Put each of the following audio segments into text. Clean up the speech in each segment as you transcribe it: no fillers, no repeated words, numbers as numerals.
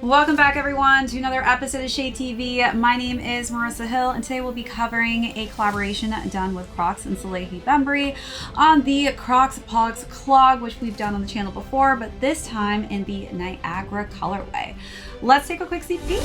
Welcome back everyone to another episode of ShadeTV. My name is Marissa Hill and today we'll be covering a collaboration done with CROCS and Salehe Bembury on the CROCS Pollux clog, which we've done on the channel before, but this time in the Niagara colorway. Let's take a quick sneak peek.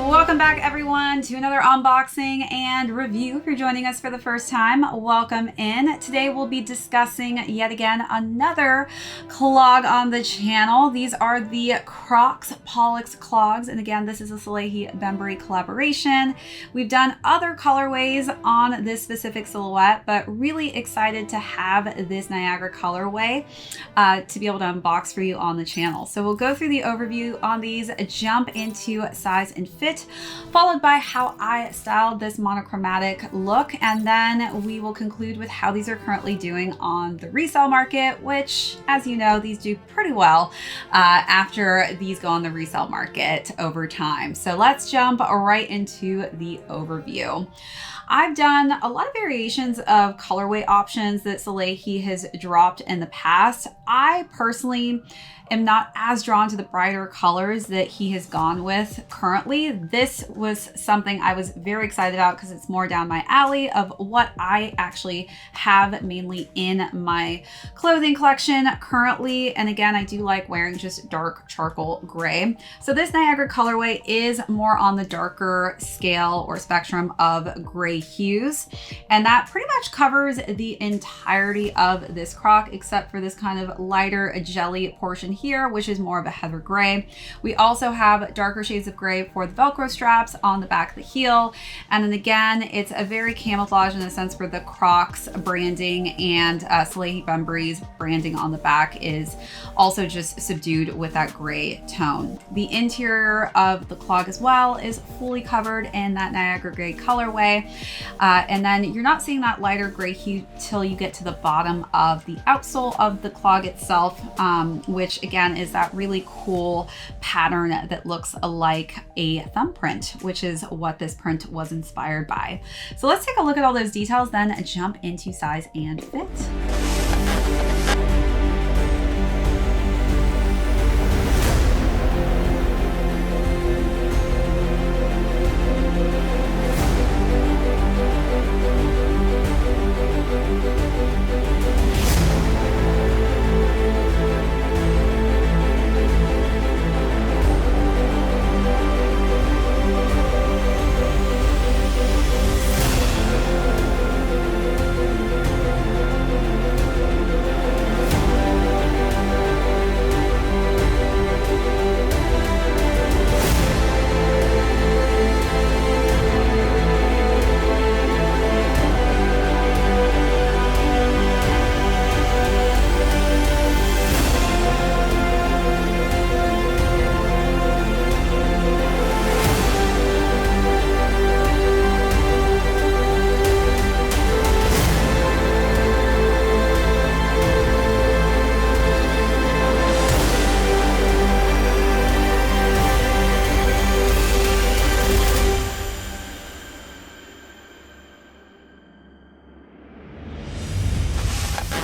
Welcome back everyone to another unboxing and review. If you're joining us for the first time, welcome in. Today we'll be discussing yet again another clog on the channel. These are the CROCS Pollux clogs, and again this is a Salehe Bembury collaboration. We've done other colorways on this specific silhouette, but really excited to have this Niagara colorway to be able to unbox for you on the channel. So we'll go through the overview on these, jump into size and fit, followed by how I styled this monochromatic look, and then we will conclude with how these are currently doing on the resale market, which, as you know, these do pretty well after these go on the resale market over time. So let's jump right into the overview. I've done a lot of variations of colorway options that Salehe has dropped in the past. I personally am not as drawn to the brighter colors that he has gone with currently. This was something I was very excited about because it's more down my alley of what I actually have mainly in my clothing collection currently. And again, I do like wearing just dark charcoal gray. So this Niagara colorway is more on the darker scale or spectrum of gray hues. And that pretty much covers the entirety of this croc, except for this kind of lighter jelly portion here, which is more of a heather gray. We also have darker shades of gray for the Velcro straps on the back of the heel. And then again, it's a very camouflage in a sense for the CROCS branding, and Salehe Bembury's branding on the back is also just subdued with that gray tone. The interior of the clog as well is fully covered in that Niagara gray colorway. And then you're not seeing that lighter gray hue till you get to the bottom of the outsole of the clog itself, which again is that really cool pattern that looks like a thumbprint, which is what this print was inspired by. So let's take a look at all those details, then jump into size and fit.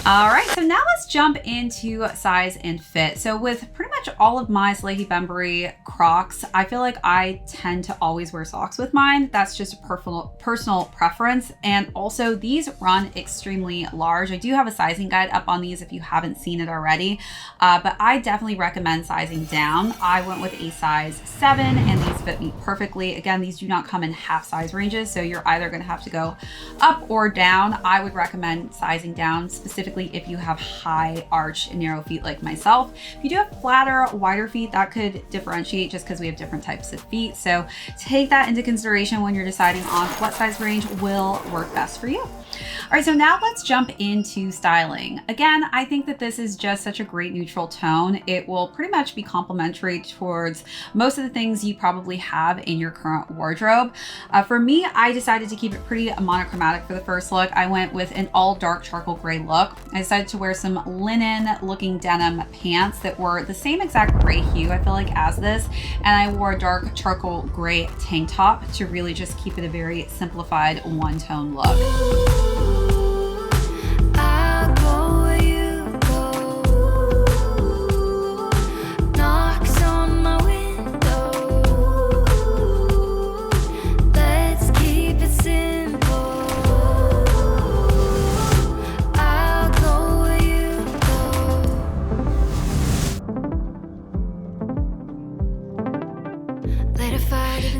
All right, so now let's jump into size and fit. So with pretty much all of my Salehe Bembury Crocs, I feel like I tend to always wear socks with mine. That's just a personal preference. And also these run extremely large. I do have a sizing guide up on these if you haven't seen it already, but I definitely recommend sizing down. I went with a size 7 and these fit me perfectly. Again, these do not come in half size ranges, so you're either gonna have to go up or down. I would recommend sizing down, specifically if you have high high arch narrow feet like myself. If you do have flatter, wider feet, that could differentiate just because we have different types of feet. So take that into consideration when you're deciding on what size range will work best for you. All right, so now let's jump into styling. Again, I think that this is just such a great neutral tone. It will pretty much be complementary towards most of the things you probably have in your current wardrobe. For me, I decided to keep it pretty monochromatic for the first look. I went with an all dark charcoal gray look. I decided to wear some linen looking denim pants that were the same exact gray hue, I feel like, as this. And I wore a dark charcoal gray tank top to really just keep it a very simplified one-tone look.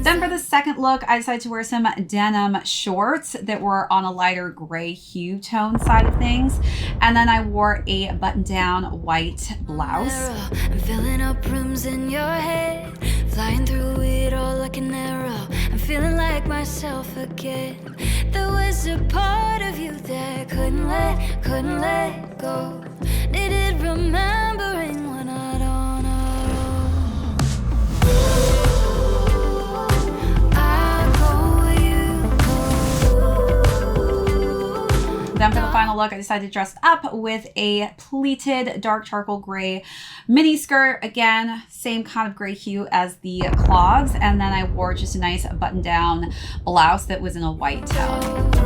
Then for the second look, I decided to wear some denim shorts that were on a lighter gray hue tone side of things. And then I wore a button-down white blouse. I'm filling up rooms in your head, flying through it all like an arrow. I'm feeling like myself again. There was a part of you that couldn't let go. Needed remembering when I don't know. Then for the final look, I decided to dress up with a pleated dark charcoal gray mini skirt. Again, same kind of gray hue as the clogs. And then I wore just a nice button-down blouse that was in a white tone.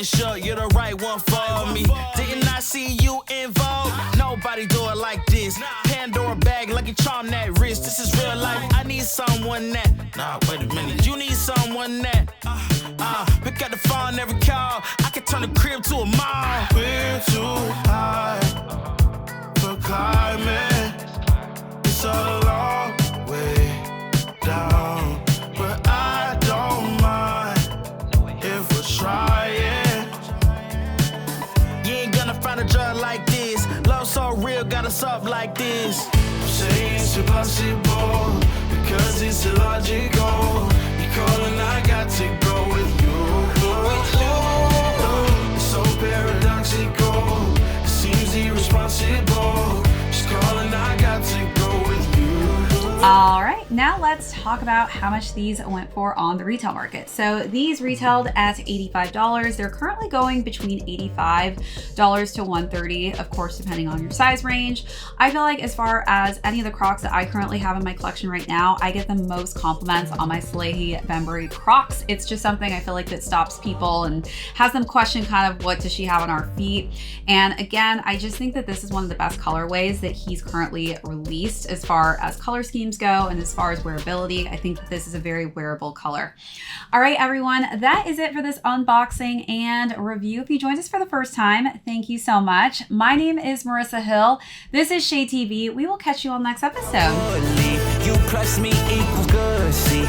Sure you're the right one for me. Didn't I see you in Vogue? Nobody do it like this. Pandora bag, lucky charm that wrist. This is real life. I need someone that. Nah, wait a minute. You need someone that. Pick up the phone, every call. I can turn the crib to a mall. We're too high for climbing. It's a long way down, but I don't mind if we're trying. Find a drug like this. Love so real, got us up like this. Say it's impossible because it's illogical. You calling, I got to go with you. It's so paradoxical. It seems irresponsible. Just calling, I got to go with you. All right, now let's talk about how much these went for on the retail market. So these retailed at $85. They're currently going between $85 to $130, of course, depending on your size range. I feel like as far as any of the Crocs that I currently have in my collection right now, I get the most compliments on my Salehe Bembury Crocs. It's just something I feel like that stops people and has them question kind of what does she have on our feet. And again, I just think that this is one of the best colorways that he's currently released as far as color schemes go and as far as wearability. I think that this is a very wearable color. All right, everyone, that is it for this unboxing and review. If you joined us for the first time, thank you so much. My name is Marissa Hill. This is ShadeTV. We will catch you on the next episode. You plus me equals good, see.